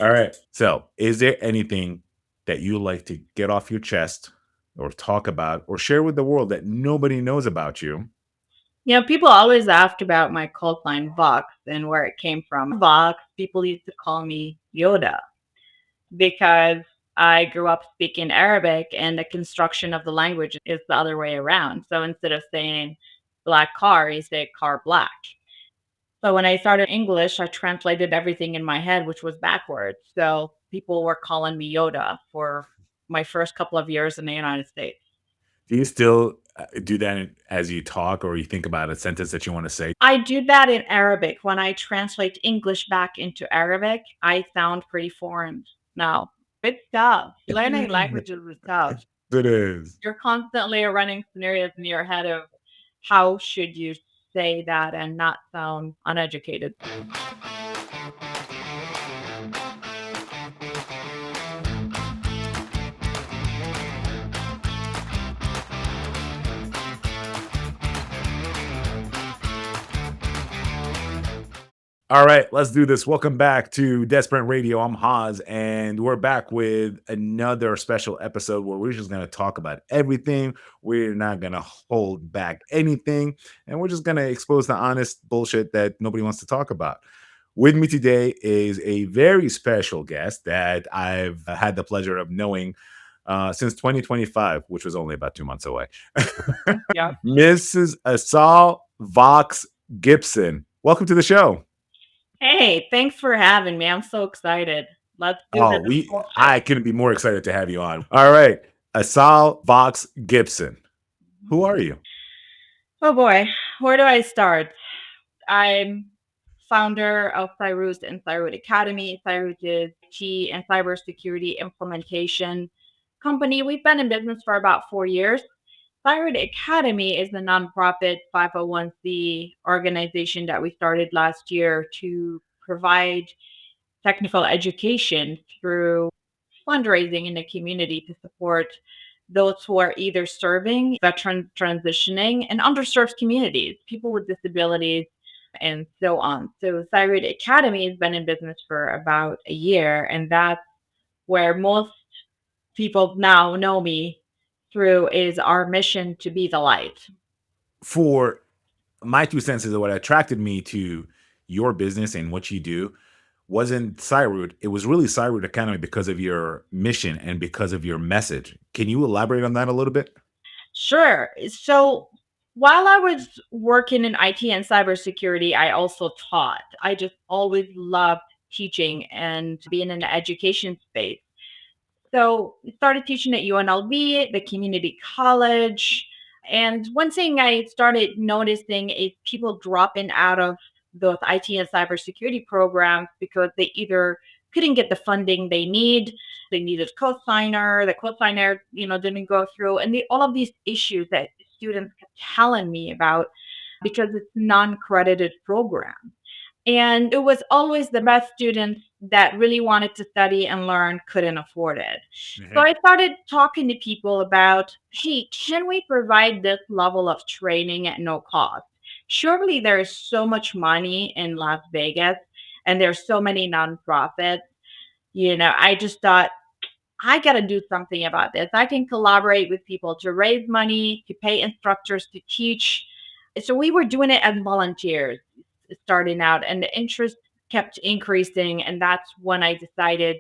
All right. So, is there anything that you like to get off your chest or talk about or share with the world that nobody knows about you? People always ask about my cult line Vox and where it came from. Vox, people used to call me Yoda because I grew up speaking Arabic and the construction of the language is the other way around. So instead of saying black car, you say car black. So when I started English, I translated everything in my head, which was backwards. So people were calling me Yoda for my first couple of years in the United States. Do you still do that as you talk or you think about a sentence that you want to say? I do that in Arabic. When I translate English back into Arabic, I sound pretty foreign now. It's tough. Learning languages is tough. It is. You're constantly running scenarios in your head of how should you say that and not sound uneducated. All right, let's do this. Welcome back to Desperate Radio. I'm Haas, and we're back with another special episode where we're just going to talk about everything. We're not going to hold back anything, and we're just going to expose the honest bullshit that nobody wants to talk about. With me today is a very special guest that I've had the pleasure of knowing since 2025, which was only about 2 months away. Yeah. Mrs. Asal Vox Gibson. Welcome to the show. Hey, thanks for having me. I'm so excited. Let's do Oh, this we bullshit. I couldn't be more excited to have you on. All right. Asal Vox Gibson. Who are you? Oh boy, where do I start? I'm founder of CyRoot and CyRoot Academy. CyRoot is IT and cybersecurity implementation company. We've been in business for about 4 years. CyRoot Academy is a nonprofit 501c organization that we started last year to provide technical education through fundraising in the community to support those who are either serving, veteran transitioning, and underserved communities, people with disabilities, and so on. So, Cyroot Academy has been in business for about a year, and that's where most people now know me through is our mission to be the light. For my 2 cents is what attracted me to your business and what you do wasn't CyRoot. It was really CyRoot Academy because of your mission and because of your message. Can you elaborate on that a little bit? Sure. So while I was working in IT and cybersecurity, I also taught. I just always loved teaching and being in the education space. So I started teaching at UNLV, the community college. And one thing I started noticing is people dropping out of those IT and cybersecurity programs because they either couldn't get the funding they need, they needed co-signer, the co-signer, didn't go through, and all of these issues that students kept telling me about because it's non-credited program. And it was always the best students that really wanted to study and learn couldn't afford it. So Mhm. I started talking to people about, hey, can we provide this level of training at no cost? Surely there is so much money in Las Vegas and there's so many nonprofits. I just thought, I got to do something about this. I can collaborate with people to raise money, to pay instructors to teach. So we were doing it as volunteers starting out, and the interest kept increasing. And that's when I decided,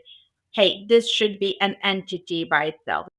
hey, this should be an entity by itself.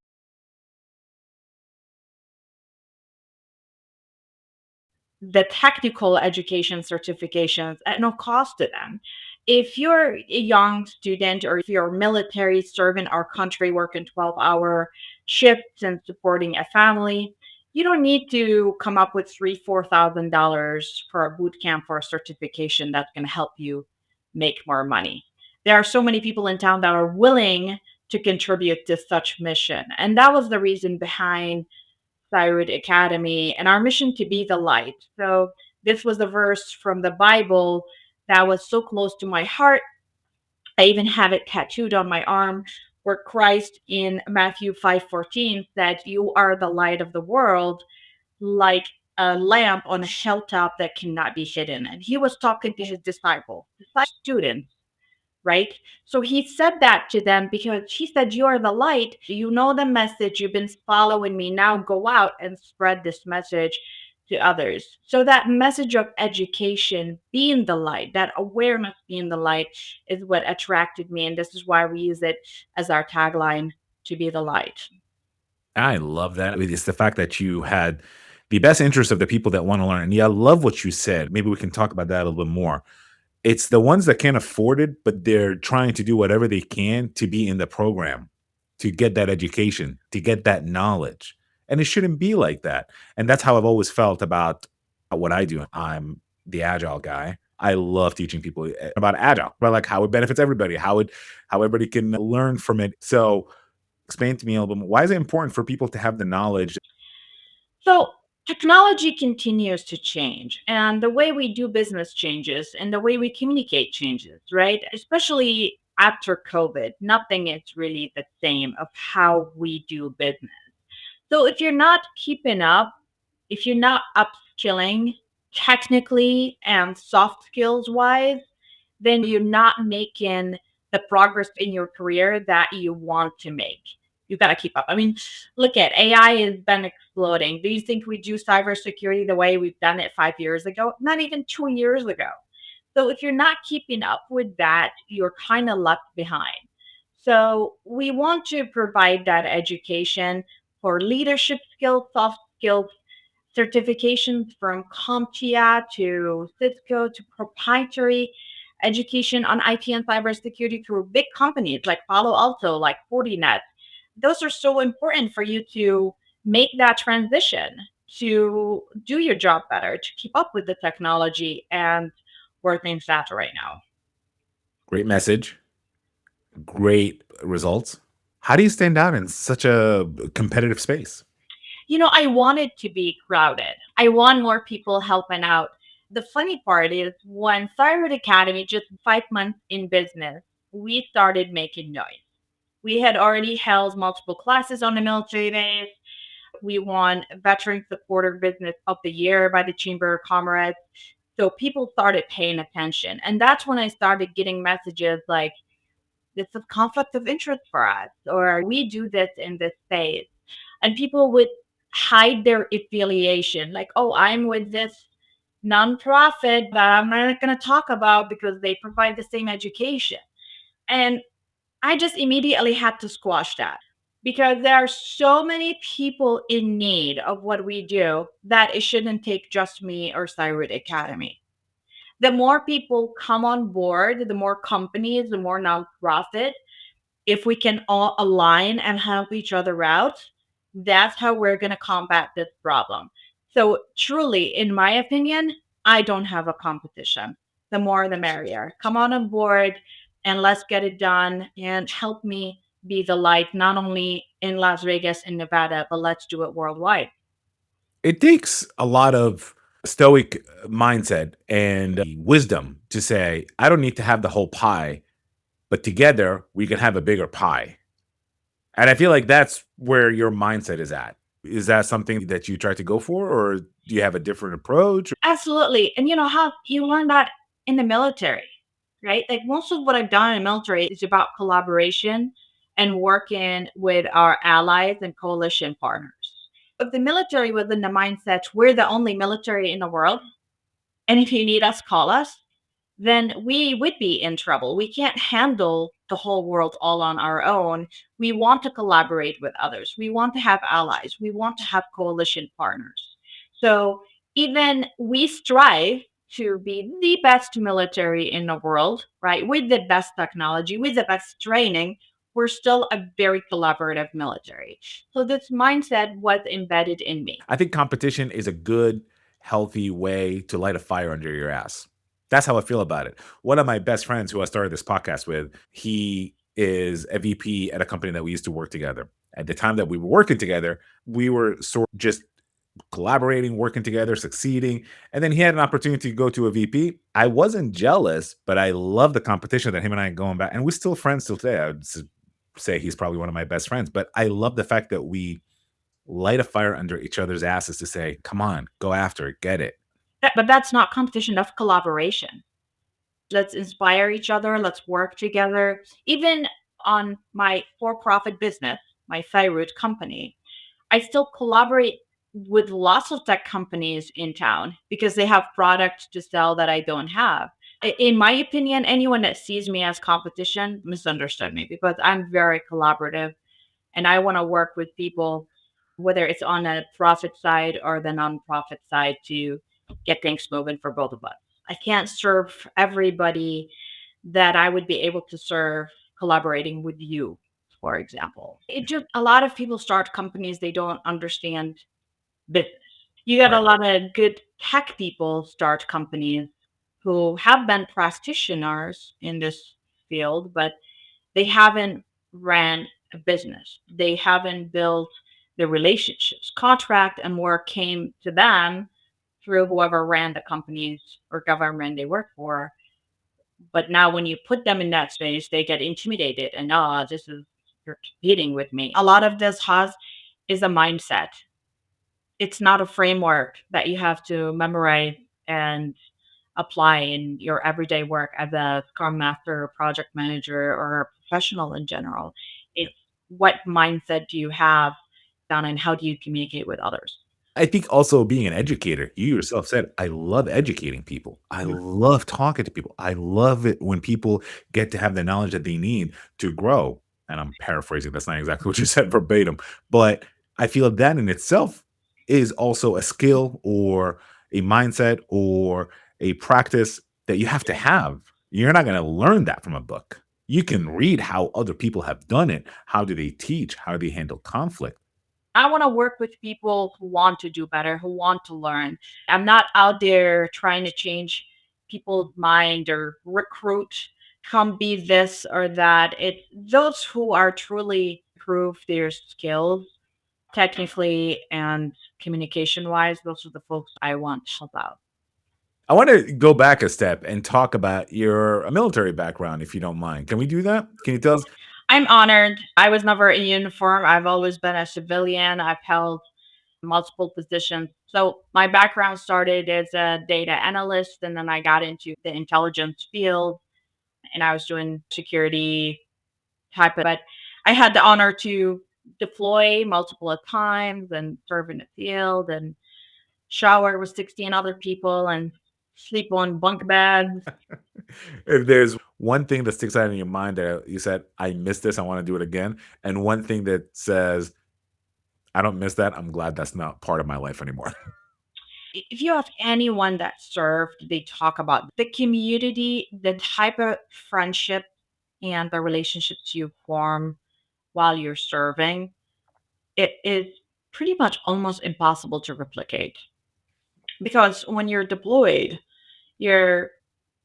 The technical education certifications at no cost to them. If you're a young student or if you're military serving our country, working 12-hour shifts and supporting a family, you don't need to come up with $3,000-4,000 for a boot camp for a certification that's going to help you make more money. There are so many people in town that are willing to contribute to such mission. And that was the reason behind CyRoot Academy, and our mission to be the light. So this was a verse from the Bible that was so close to my heart. I even have it tattooed on my arm where Christ in Matthew 5:14 said, "You are the light of the world, like a lamp on a hilltop that cannot be hidden." And he was talking to his disciples, students right? So he said that to them because he said, "You are the light. You know the message. You've been following me. Now go out and spread this message to others." So that message of education, being the light, that awareness being the light is what attracted me. And this is why we use it as our tagline, to be the light. I love that. It's the fact that you had the best interest of the people that want to learn. And yeah, I love what you said. Maybe we can talk about that a little bit more. It's the ones that can't afford it, but they're trying to do whatever they can to be in the program, to get that education, to get that knowledge. And it shouldn't be like that. And that's how I've always felt about what I do. I'm the agile guy. I love teaching people about agile, about like how it benefits everybody, how everybody can learn from it. So explain to me a little bit more. Why is it important for people to have the knowledge? So technology continues to change, and the way we do business changes, and the way we communicate changes, right? Especially after COVID, nothing is really the same of how we do business. So if you're not keeping up, if you're not upskilling technically and soft skills wise, then you're not making the progress in your career that you want to make. You got to keep up. I mean, look at AI has been exploding. Do you think we do cybersecurity the way we've done it 5 years ago? Not even 2 years ago. So if you're not keeping up with that, you're kind of left behind. So we want to provide that education for leadership skills, soft skills, certifications from CompTIA to Cisco to proprietary education on IT and cybersecurity through big companies like Palo Alto, like Fortinet. Those are so important for you to make that transition, to do your job better, to keep up with the technology and where things at right now. Great message, great results. How do you stand out in such a competitive space? I want it to be crowded. I want more people helping out. The funny part is when CyRoot Academy, just 5 months in business, we started making noise. We had already held multiple classes on the military base. We won Veteran Supporter Business of the Year by the Chamber of Commerce. So people started paying attention. And that's when I started getting messages like, "It's a conflict of interest for us," or "We do this in this space." And people would hide their affiliation, like, "Oh, I'm with this nonprofit that I'm not going to talk about because they provide the same education." And I just immediately had to squash that because there are so many people in need of what we do that it shouldn't take just me or CyRoot Academy. The more people come on board, the more companies, the more nonprofit, if we can all align and help each other out, that's how we're going to combat this problem. So, truly, in my opinion, I don't have a competition. The more, the merrier. Come on board and let's get it done and help me be the light, not only in Las Vegas and Nevada, but let's do it worldwide. It takes a lot of stoic mindset and wisdom to say, I don't need to have the whole pie, but together we can have a bigger pie. And I feel like that's where your mindset is at. Is that something that you try to go for, or do you have a different approach? Absolutely. And you know how you learn that in the military, right? Like most of what I've done in the military is about collaboration and working with our allies and coalition partners. If the military was in the mindset, we're the only military in the world, and if you need us, call us, then we would be in trouble. We can't handle the whole world all on our own. We want to collaborate with others. We want to have allies. We want to have coalition partners. So even we strive to be the best military in the world, right? With the best technology, with the best training, we're still a very collaborative military. So this mindset was embedded in me. I think competition is a good, healthy way to light a fire under your ass. That's how I feel about it. One of my best friends who I started this podcast with, he is a VP at a company that we used to work together. At the time that we were working together, we were sort of just collaborating, working together, succeeding. And then he had an opportunity to go to a VP. I wasn't jealous, but I love the competition that him and I are going back. And we're still friends till today. I would say he's probably one of my best friends. But I love the fact that we light a fire under each other's asses to say, come on, go after it, get it. But that's not competition, that's collaboration. Let's inspire each other. Let's work together. Even on my for profit business, my CyRoot company, I still collaborate with lots of tech companies in town because they have products to sell that I don't have. In my opinion, anyone that sees me as competition misunderstood me because I'm very collaborative and I want to work with people, whether it's on a profit side or the nonprofit side, to get things moving for both of us. I can't serve everybody that I would be able to serve collaborating with you, for example. It just a lot of people start companies they don't understand business. You got a Right. lot of good tech people start companies who have been practitioners in this field, but they haven't ran a business. They haven't built the relationships. Contract and work came to them through whoever ran the companies or government they work for. But now when you put them in that space, they get intimidated and this is you're competing with me. A lot of this has is a mindset. It's not a framework that you have to memorize and apply in your everyday work as a scrum master or project manager or a professional in general. It's what mindset do you have down and how do you communicate with others? I think also being an educator, you yourself said, I love educating people. I Mhm. love talking to people. I love it when people get to have the knowledge that they need to grow. And I'm paraphrasing, that's not exactly what you said verbatim, but I feel that in itself is also a skill or a mindset or a practice that you have to have. You're not going to learn that from a book. You can read how other people have done it. How do they teach? How do they handle conflict? I want to work with people who want to do better, who want to learn. I'm not out there trying to change people's mind or recruit, come be this or that. It those who are truly prove their skills technically and communication wise, those are the folks I want to help out. I want to go back a step and talk about your military background, if you don't mind. Can we do that? Can you tell us? I'm honored. I was never in uniform. I've always been a civilian. I've held multiple positions. So my background started as a data analyst, and then I got into the intelligence field, and I was doing security type of. But I had the honor to deploy multiple times and serve in the field and shower with 16 other people and sleep on bunk beds. If there's one thing that sticks out in your mind that you said, I miss this, I want to do it again, and one thing that says, I don't miss that, I'm glad that's not part of my life anymore. If you ask anyone that served, they talk about the community, the type of friendship and the relationships you form while you're serving. It is pretty much almost impossible to replicate because when you're deployed, you're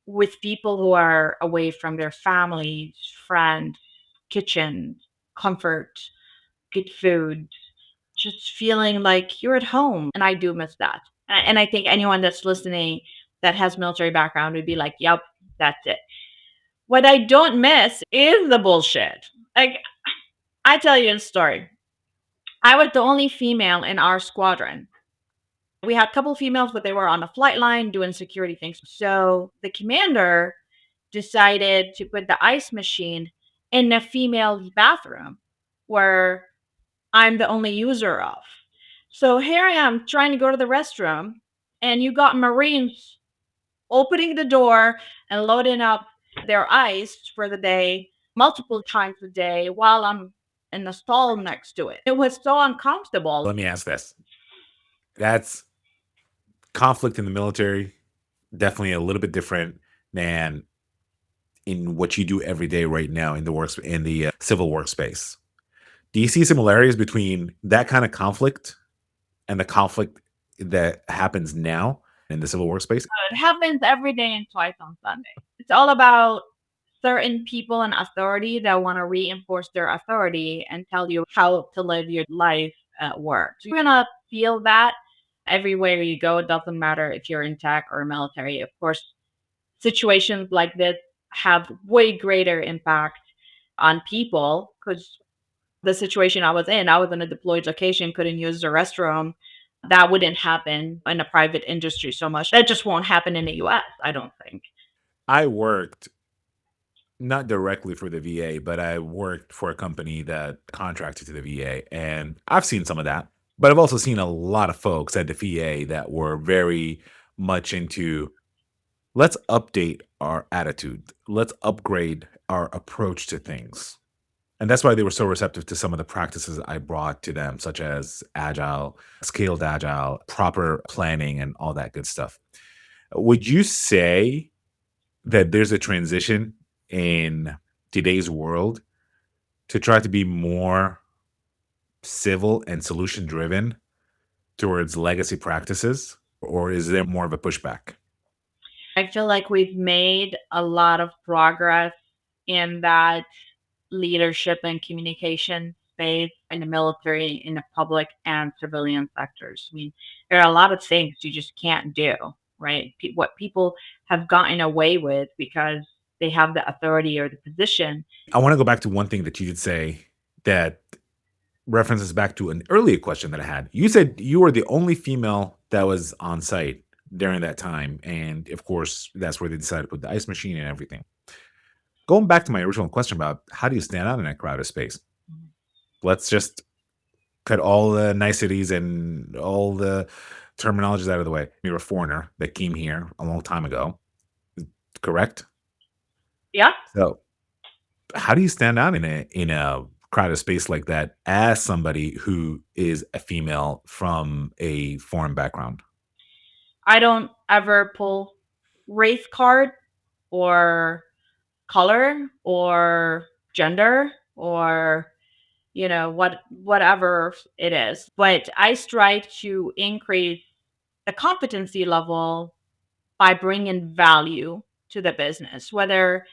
with people who are away from their families, friends, kitchen, comfort, good food, just feeling like you're at home. And I do miss that. And I think anyone that's listening that has military background would be like, yep, that's it. What I don't miss is the bullshit. Like, I tell you a story. I was the only female in our squadron. We had a couple of females, but they were on the flight line doing security things. So the commander decided to put the ice machine in the female bathroom where I'm the only user of. So here I am trying to go to the restroom, and you got Marines opening the door and loading up their ice for the day multiple times a day while I'm in the stall next to it. It was so uncomfortable. Let me ask this. That's conflict in the military, definitely a little bit different than in what you do every day right now in the works in the civil workspace. Do you see similarities between that kind of conflict and the conflict that happens now in the civil workspace? It happens every day and twice on Sunday. It's all about certain people in authority that want to reinforce their authority and tell you how to live your life at work. So you're going to feel that everywhere you go. It doesn't matter if you're in tech or military. Of course, situations like this have way greater impact on people because the situation I was in a deployed location, couldn't use the restroom. That wouldn't happen in a private industry so much. That just won't happen in the US, I don't think. I worked not directly for the VA, but I worked for a company that contracted to the VA, and I've seen some of that. But I've also seen a lot of folks at the VA that were very much into, let's update our attitude, let's upgrade our approach to things. And that's why they were so receptive to some of the practices I brought to them, such as agile, scaled agile, proper planning, and all that good stuff. Would you say that there's a transition in today's world to try to be more civil and solution driven towards legacy practices? Or is there more of a pushback? I feel like we've made a lot of progress in that leadership and communication space in the military, in the public and civilian sectors. I mean, there are a lot of things you just can't do, right? What people have gotten away with because they have the authority or the position. I want to go back to one thing that you did say that references back to an earlier question that I had. You said you were the only female that was on site during that time. And of course, that's where they decided to put the ice machine and everything. Going back to my original question about how do you stand out in that crowded space? Let's just cut all the niceties and all the terminologies out of the way. You're a foreigner that came here a long time ago, correct? Yeah, So how do you stand out in a crowded space like that as somebody who is a female from a foreign background? I don't ever pull race card or color or gender or whatever it is, but I strive to increase the competency level by bringing value to the business, whether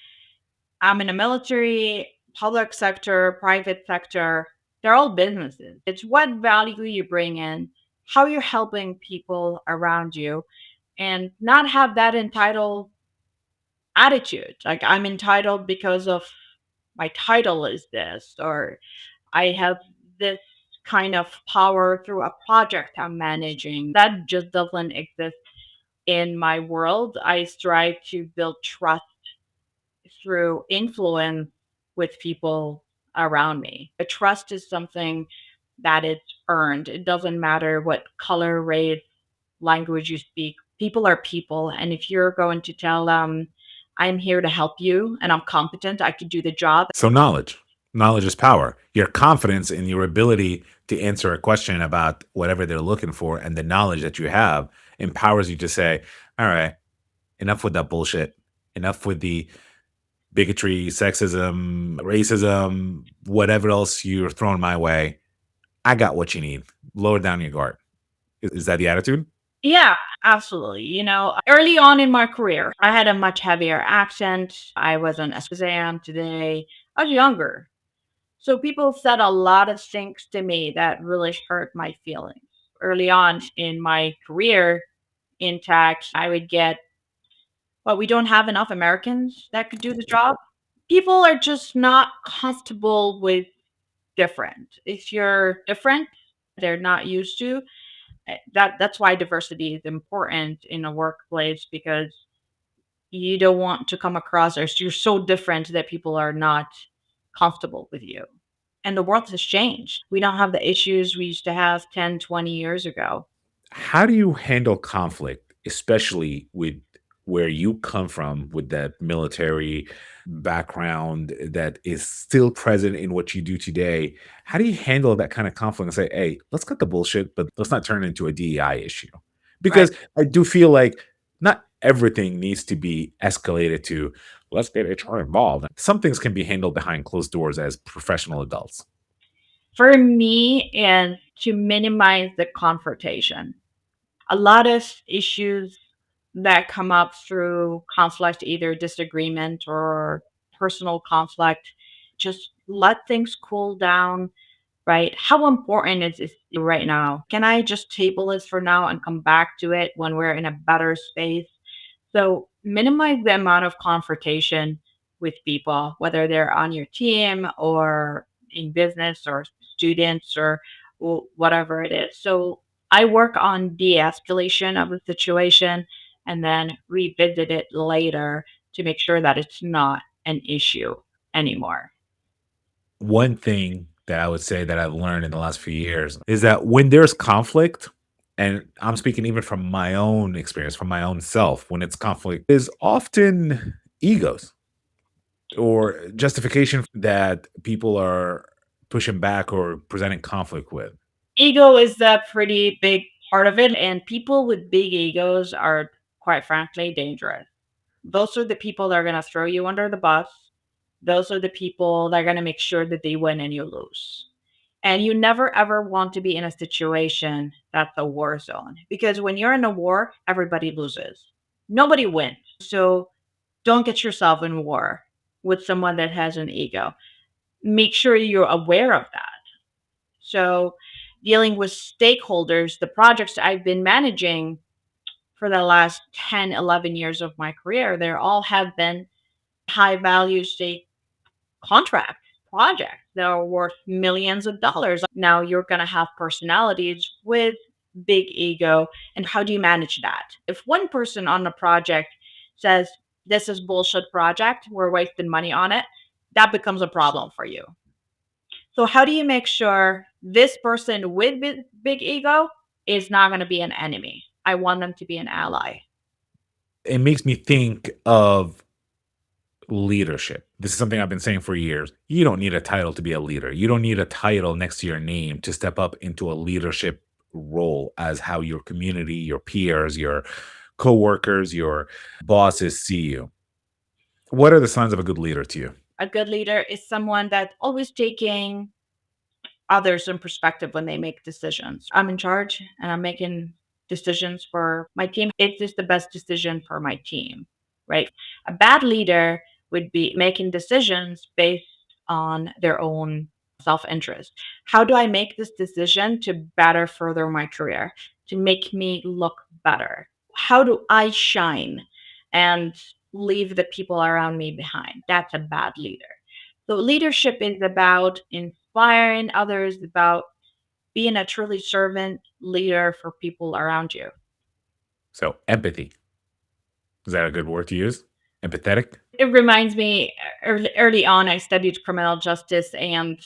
I'm in the military, public sector, private sector. They're all businesses. It's what value you bring in, how you're helping people around you, and not have that entitled attitude. Like, I'm entitled because of my title is this, or I have this kind of power through a project I'm managing. That just doesn't exist in my world. I strive to build trust through influence with people around me. The trust is something that is earned. It doesn't matter what color, race, language you speak. People are people. And if you're going to tell them, I'm here to help you and I'm competent, I could do the job. So knowledge is power. Your confidence in your ability to answer a question about whatever they're looking for and the knowledge that you have empowers you to say, all right, enough with that bullshit. Enough with the bigotry, sexism, racism, whatever else you're throwing my way. I got what you need. Lower down your guard. Is that the attitude? Yeah, absolutely. Early on in my career, I had a much heavier accent. I wasn't as I am today. I was younger. So people said a lot of things to me that really hurt my feelings. Early on in my career in tech, I would get, well, we don't have enough Americans that could do the job. People are just not comfortable with different. If you're different, they're not used to. That's why diversity is important in a workplace because you don't want to come across as you're so different that people are not comfortable with you. And the world has changed. We don't have the issues we used to have 10, 20 years ago. How do you handle conflict, especially with where you come from with that military background that is still present in what you do today? How do you handle that kind of conflict and say, hey, let's cut the bullshit, but let's not turn it into a DEI issue? Right. Because I do feel like not everything needs to be escalated to let's get HR involved. Some things can be handled behind closed doors as professional adults. For me, and to minimize the confrontation, a lot of issues that come up through conflict, either disagreement or personal conflict, just let things cool down, right? How important is this right now? Can I just table this for now and come back to it when we're in a better space? So minimize the amount of confrontation with people, whether they're on your team or in business or students or whatever it is. So I work on de escalation of the situation and then revisit it later to make sure that it's not an issue anymore. One thing that I would say that I've learned in the last few years is that when there's conflict, and I'm speaking even from my own experience, from my own self, when it's conflict, is often egos or justification that people are pushing back or presenting conflict with. Ego is a pretty big part of it, and people with big egos are, quite frankly, dangerous. Those are the people that are going to throw you under the bus. Those are the people that are going to make sure that they win and you lose. And you never ever want to be in a situation that's a war zone because when you're in a war, everybody loses. Nobody wins. So don't get yourself in war with someone that has an ego. Make sure you're aware of that. So, dealing with stakeholders, the projects I've been managing for the last 10, 11 years of my career, they all have been high value state contract projects that are worth millions of dollars. Now you're going to have personalities with big ego. And how do you manage that? If one person on the project says, this is bullshit project, we're wasting money on it, that becomes a problem for you. So how do you make sure this person with big ego is not going to be an enemy? I want them to be an ally. It makes me think of leadership. This is something I've been saying for years. You don't need a title to be a leader. You don't need a title next to your name to step up into a leadership role as how your community, your peers, your coworkers, your bosses see you. What are the signs of a good leader to you? A good leader is someone that's always taking others in perspective when they make decisions. I'm in charge and I'm making decisions for my team. It is the best decision for my team, right? A bad leader would be making decisions based on their own self interest. How do I make this decision to better further my career, to make me look better? How do I shine and leave the people around me behind? That's a bad leader. So leadership is about inspiring others, about being a truly servant leader for people around you. So, empathy. Is that a good word to use? Empathetic? It reminds me early on, I studied criminal justice, and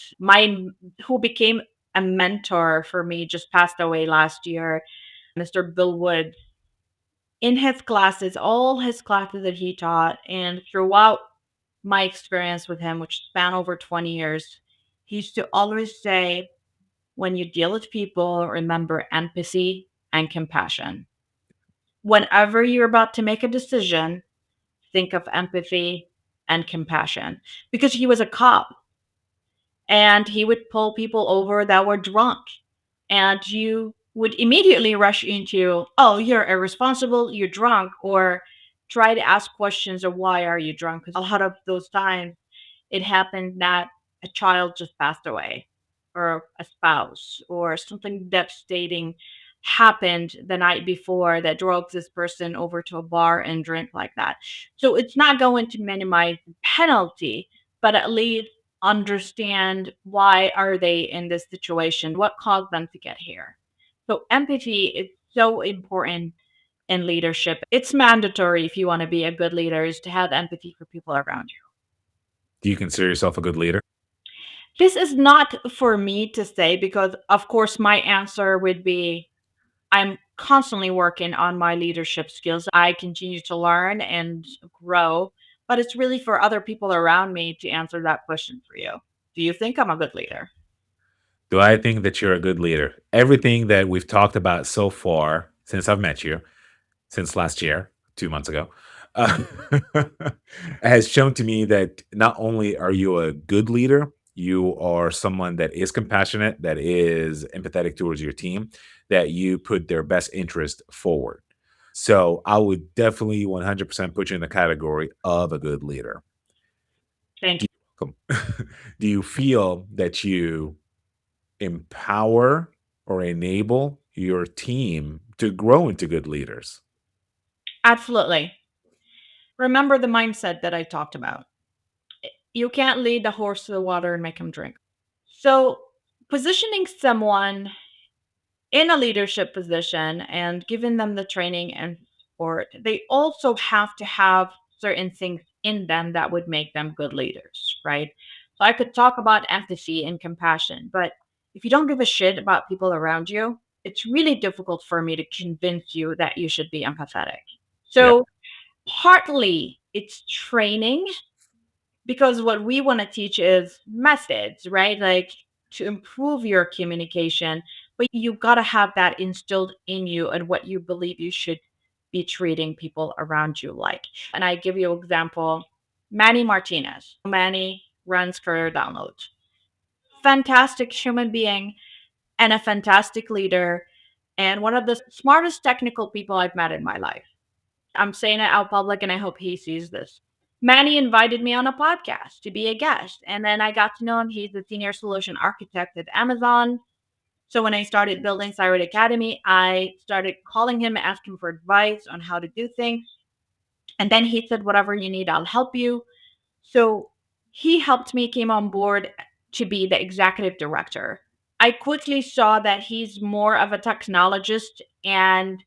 who became a mentor for me just passed away last year, Mr. Bill Wood. In his classes, all his classes that he taught, and throughout my experience with him, which span over 20 years, he used to always say, when you deal with people, remember empathy and compassion. Whenever you're about to make a decision, think of empathy and compassion. Because he was a cop and he would pull people over that were drunk, and you would immediately rush into, oh, you're irresponsible, you're drunk, or try to ask questions of why are you drunk, because a lot of those times it happened that a child just passed away or a spouse or something devastating happened the night before that drove this person over to a bar and drink like that. So it's not going to minimize the penalty, but at least understand why are they in this situation, what caused them to get here. So empathy is so important in leadership. It's mandatory if you want to be a good leader is to have empathy for people around you. Do you consider yourself a good leader? This is not for me to say because, of course, my answer would be I'm constantly working on my leadership skills. I continue to learn and grow, but it's really for other people around me to answer that question for you. Do you think I'm a good leader? Do I think that you're a good leader? Everything that we've talked about so far since I've met you, since last year, 2 months ago, uh, has shown to me that not only are you a good leader, you are someone that is compassionate, that is empathetic towards your team, that you put their best interest forward. So I would definitely 100% put you in the category of a good leader. Thank Do you. you, do you feel that you empower or enable your team to grow into good leaders? Absolutely. Remember the mindset that I talked about. You can't lead the horse to the water and make him drink. So, positioning someone in a leadership position and giving them the training and support, they also have to have certain things in them that would make them good leaders, right? So I could talk about empathy and compassion, but if you don't give a shit about people around you, it's really difficult for me to convince you that you should be empathetic. Yeah. So partly it's training, because what we want to teach is methods, right? Like to improve your communication, but you got to have that instilled in you and what you believe you should be treating people around you like. And I give you an example. Manny Martinez. Manny runs Career Downloads. Fantastic human being and a fantastic leader and one of the smartest technical people I've met in my life. I'm saying it out public and I hope he sees this. Manny invited me on a podcast to be a guest. And then I got to know him. He's the senior solution architect at Amazon. So when I started building CyRoot Academy, I started calling him, asking for advice on how to do things. And then he said, whatever you need, I'll help you. So he helped me, came on board to be the executive director. I quickly saw that he's more of a technologist and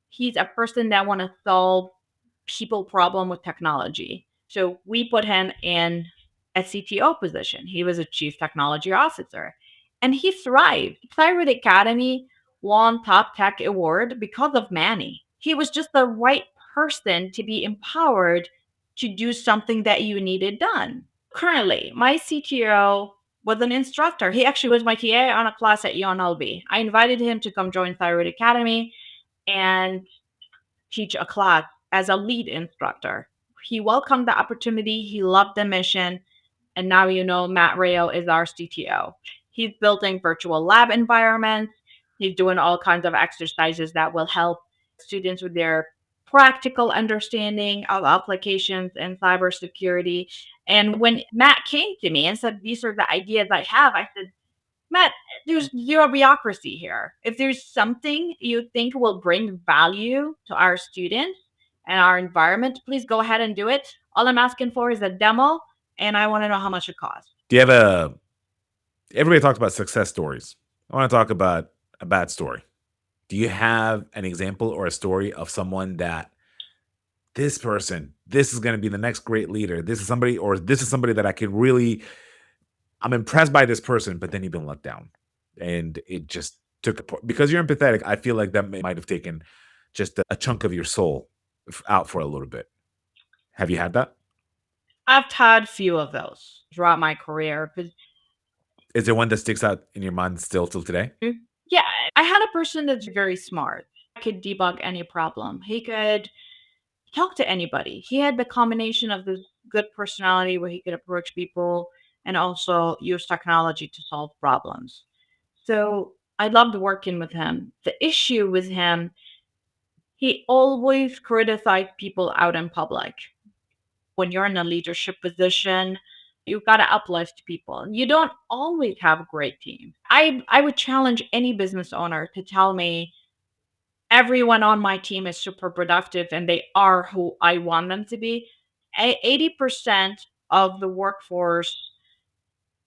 he's a person that want to solve people problem with technology. So we put him in a CTO position. He was a chief technology officer and he thrived. CyRoot Academy won top tech award because of Manny. He was just the right person to be empowered to do something that you needed done. Currently, my CTO was an instructor. He actually was my TA on a class at UNLV. I invited him to come join CyRoot Academy and teach a class as a lead instructor. He welcomed the opportunity, he loved the mission, and now you know Matt Rayo is our CTO. He's building virtual lab environments, he's doing all kinds of exercises that will help students with their practical understanding of applications and cybersecurity. And when Matt came to me and said, these are the ideas I have, I said, Matt, there's zero bureaucracy here. If there's something you think will bring value to our students and our environment, please go ahead and do it. All I'm asking for is a demo, and I want to know how much it costs. Do you have a everybody talks about success stories. I want to talk about a bad story. Do you have an example or a story of someone that this person, this is going to be the next great leader. This is somebody, or this is somebody that I could really, I'm impressed by this person, but then you've been let down and it just took a because you're empathetic. I feel like that might have taken just a chunk of your soul out for a little bit. Have you had that? I've had few of those throughout my career. Is there one that sticks out in your mind still till today? Yeah, I had a person that's very smart. Could debug any problem. He could talk to anybody. He had the combination of this good personality where he could approach people and also use technology to solve problems. So I loved working with him. The issue with him, he always criticized people out in public. When you're in a leadership position, you've got to uplift people. You don't always have a great team. I would challenge any business owner to tell me everyone on my team is super productive and they are who I want them to be. 80% of the workforce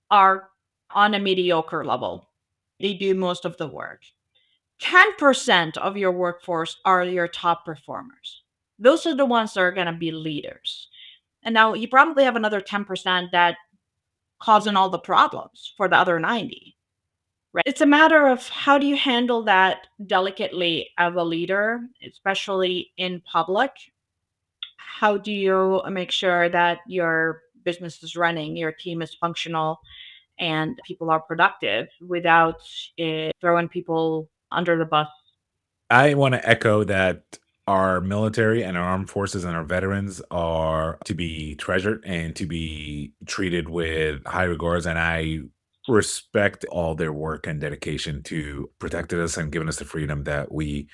are on a mediocre level. They do most of the work. 10% of your workforce are your top performers. Those are the ones that are going to be leaders. And now you probably have another 10% that causing all the problems for the other 90. Right? It's a matter of how do you handle that delicately as a leader, especially in public? How do you make sure that your business is running, your team is functional, and people are productive without throwing people under the bus? I want to echo that our military and our armed forces and our veterans are to be treasured and to be treated with high regards. And I respect all their work and dedication to protecting us and giving us the freedom that we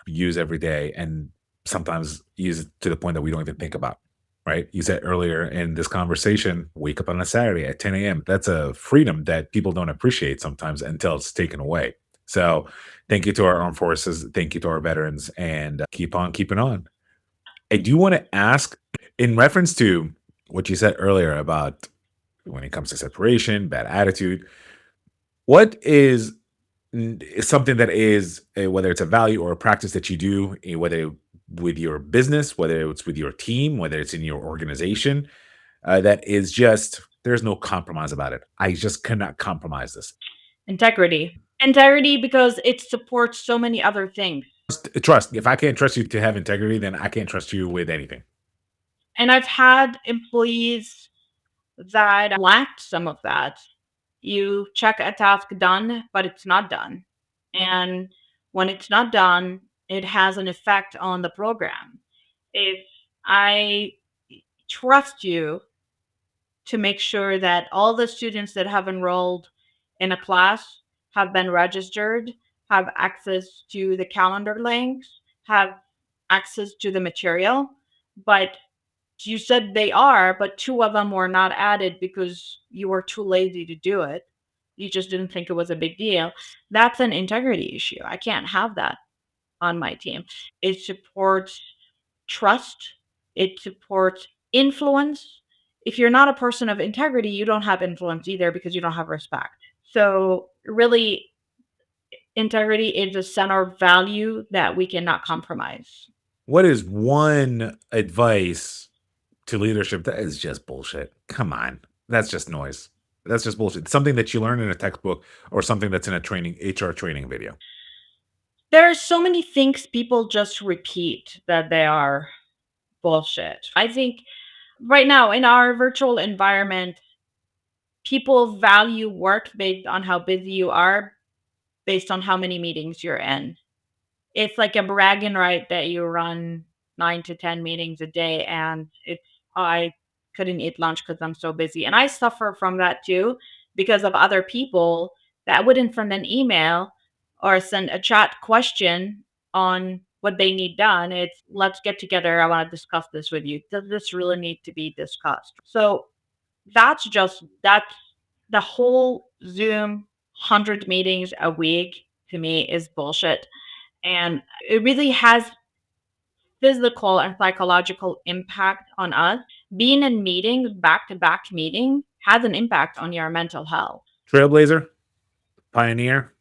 use every day and sometimes use it to the point that we don't even think about. Right. You said earlier in this conversation, wake up on a Saturday at 10 a.m. That's a freedom that people don't appreciate sometimes until it's taken away. So, thank you to our armed forces. Thank you to our veterans and keep on keeping on. I do want to ask in reference to what you said earlier about when it comes to separation, bad attitude, what is something that is whether it's a value or a practice that you do, whether with your business, whether it's with your team, whether it's in your organization, that is just there's no compromise about it. I just cannot compromise this. Integrity. Integrity because it supports so many other things. Trust. If I can't trust you to have integrity, then I can't trust you with anything. And I've had employees that lacked some of that. You check a task done, but it's not done. And when it's not done, it has an effect on the program. If I trust you to make sure that all the students that have enrolled in a class have been registered, have access to the calendar links, have access to the material, but you said they are, but two of them were not added because you were too lazy to do it. You just didn't think it was a big deal. That's an integrity issue. I can't have that on my team. It supports trust, it supports influence. If you're not a person of integrity, you don't have influence either because you don't have respect. So, really, integrity is a center value that we cannot compromise. What is one advice to leadership that is just bullshit? Come on. That's just noise. That's just bullshit. Something that you learn in a textbook or something that's in a training HR training video. There are so many things people just repeat that they are bullshit. I think right now in our virtual environment, people value work based on how busy you are, based on how many meetings you're in. It's like a bragging right that you run 9 to 10 meetings a day and it's I couldn't eat lunch because I'm so busy. And I suffer from that too because of other people that wouldn't send an email or send a chat question on what they need done. It's let's get together. I want to discuss this with you. Does this really need to be discussed? So that's the whole Zoom 100 meetings a week to me is bullshit. And it really has physical and psychological impact on us. Being in meetings, back to back meeting, has an impact on your mental health. Trailblazer, pioneer,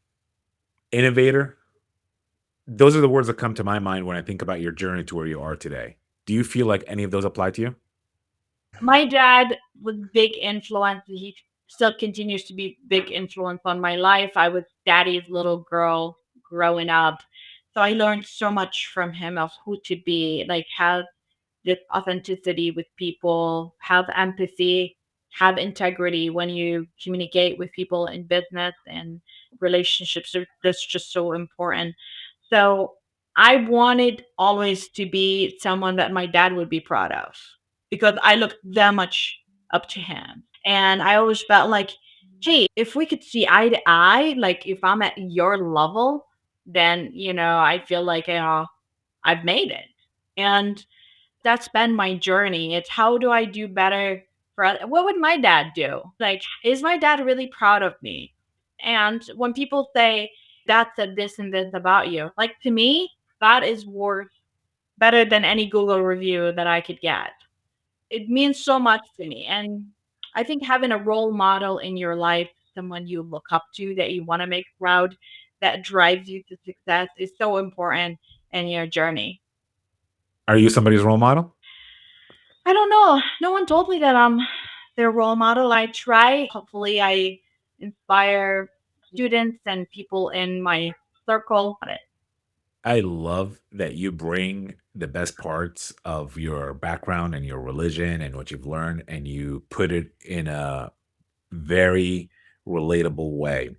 innovator. Those are the words that come to my mind when I think about your journey to where you are today. Do you feel like any of those apply to you? My dad was big influence. He still continues to be big influence on my life. I was daddy's little girl growing up. So I learned so much from him of who to be, like have this authenticity with people, have empathy, have integrity when you communicate with people in business and relationships. That's just so important. So I wanted always to be someone that my dad would be proud of because I looked that much up to him. And I always felt like, hey, if we could see eye to eye, like if I'm at your level, then, I feel like, I've made it. And that's been my journey. It's how do I do better what would my dad do? Like, is my dad really proud of me? And when people say, "Dad said this and this about you," like to me, that is worth better than any Google review that I could get. It means so much to me. And I think having a role model in your life, someone you look up to that you want to make proud, that drives you to success is so important in your journey. Are you somebody's role model? I don't know. No one told me that I'm their role model. I try. Hopefully, I inspire students and people in my circle. I love that you bring the best parts of your background and your religion and what you've learned and you put it in a very relatable way.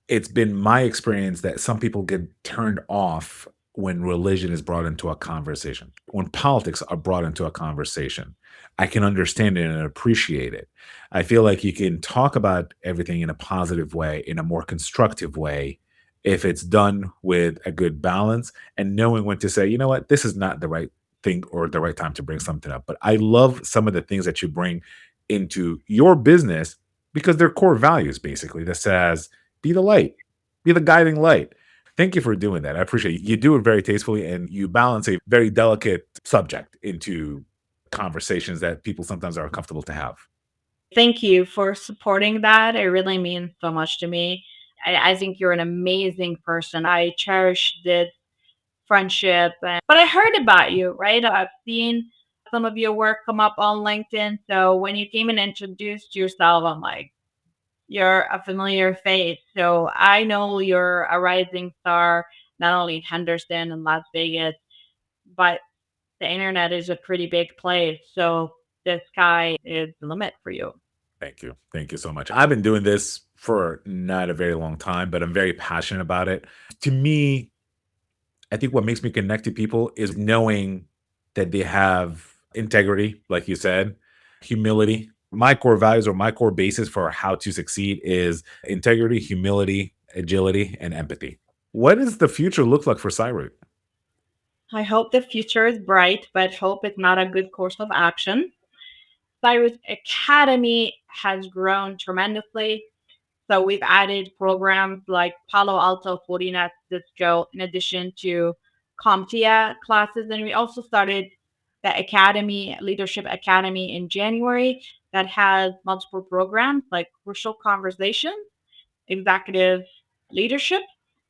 It's been my experience that some people get turned off when religion is brought into a conversation. When politics are brought into a conversation, I can understand it and appreciate it. I feel like you can talk about everything in a positive way, in a more constructive way, if it's done with a good balance and knowing when to say, you know what, this is not the right thing or the right time to bring something up. But I love some of the things that you bring into your business because they're core values, basically, that says, be the light, be the guiding light. Thank you for doing that. I appreciate it. You do it very tastefully and you balance a very delicate subject into conversations that people sometimes are uncomfortable to have. Thank you for supporting that. It really means so much to me. I think you're an amazing person. I cherish this friendship. But I heard about you, right? I've seen some of your work come up on LinkedIn. So when you came and introduced yourself, I'm like, you're a familiar face. So I know you're a rising star, not only in Henderson and Las Vegas, but the internet is a pretty big place. So the sky is the limit for you. Thank you. Thank you so much. I've been doing this for not a very long time, but I'm very passionate about it. To me, I think what makes me connect to people is knowing that they have integrity, like you said, humility. My core values or my core basis for how to succeed is integrity, humility, agility, and empathy. What does the future look like for CyRoot? I hope the future is bright, but hope is not a good course of action. CyRoot Academy has grown tremendously. So we've added programs like Palo Alto, Fortinet, Cisco, in addition to CompTIA classes. And we also started the Academy, Leadership Academy in January that has multiple programs like Crucial Conversations, executive leadership,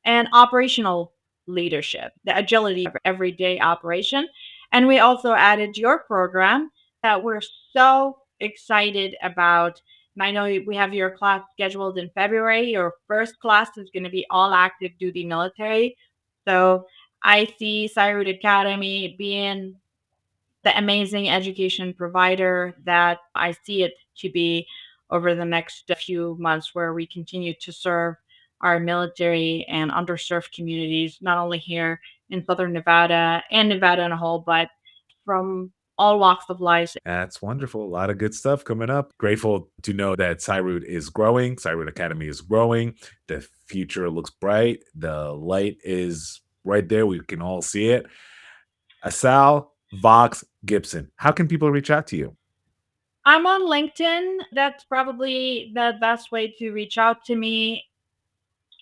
and operational leadership, the agility of everyday operation. And we also added your program that we're so excited about. And I know we have your class scheduled in February. Your first class is going to be all active duty military. So I see CyRoot Academy being the amazing education provider that I see it to be over the next few months, where we continue to serve our military and underserved communities, not only here in Southern Nevada and Nevada in a whole, but from all walks of life. That's wonderful. A lot of good stuff coming up. Grateful to know that CyRoot is growing. CyRoot Academy is growing. The future looks bright. The light is right there. We can all see it. Asal, Vox, Gibson. How can people reach out to you? I'm on LinkedIn. That's probably the best way to reach out to me.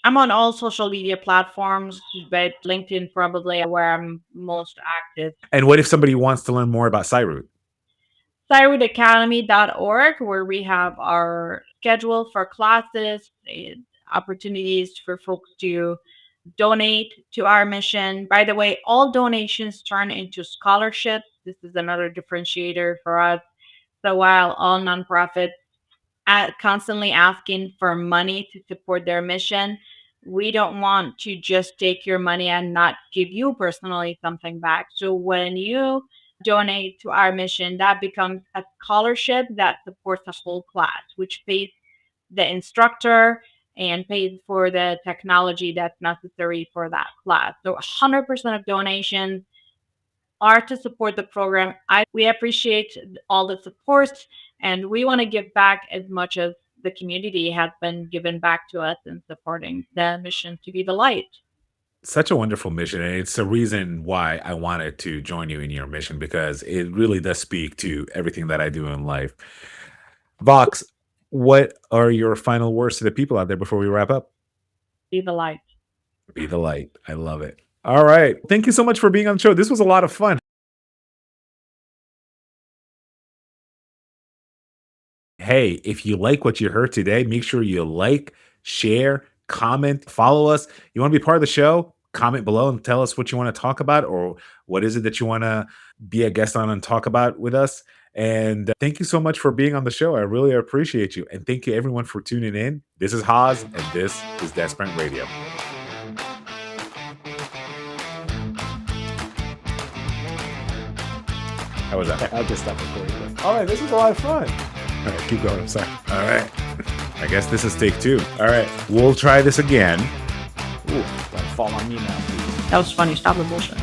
I'm on all social media platforms, but LinkedIn probably where I'm most active. And what if somebody wants to learn more about CyRoot? CyRootAcademy.org, where we have our schedule for classes, opportunities for folks to donate to our mission. By the way, all donations turn into scholarships. This is another differentiator for us. So while all nonprofits constantly asking for money to support their mission, we don't want to just take your money and not give you personally something back. So when you donate to our mission, that becomes a scholarship that supports the whole class, which pays the instructor and pays for the technology that's necessary for that class. So 100% of donations are to support the program. We appreciate all the support, and we want to give back as much as the community has been given back to us in supporting the mission to be the light. Such a wonderful mission. And it's a reason why I wanted to join you in your mission because it really does speak to everything that I do in life. Vox, what are your final words to the people out there before we wrap up? Be the light. Be the light. I love it. All right. Thank you so much for being on the show. This was a lot of fun. Hey, if you like what you heard today, make sure you like, share, comment, follow us. You want to be part of the show? Comment below and tell us what you want to talk about or what is it that you want to be a guest on and talk about with us. And thank you so much for being on the show. I really appreciate you. And thank you everyone for tuning in. This is Haas, and this is Desperate Radio. How was that? I'll just stop recording. All right, this was a lot of fun. All right, keep going. I'm sorry. All right. I guess this is take two. All right, we'll try this again. Ooh, don't fall on me now. That was funny. Stop the bullshit.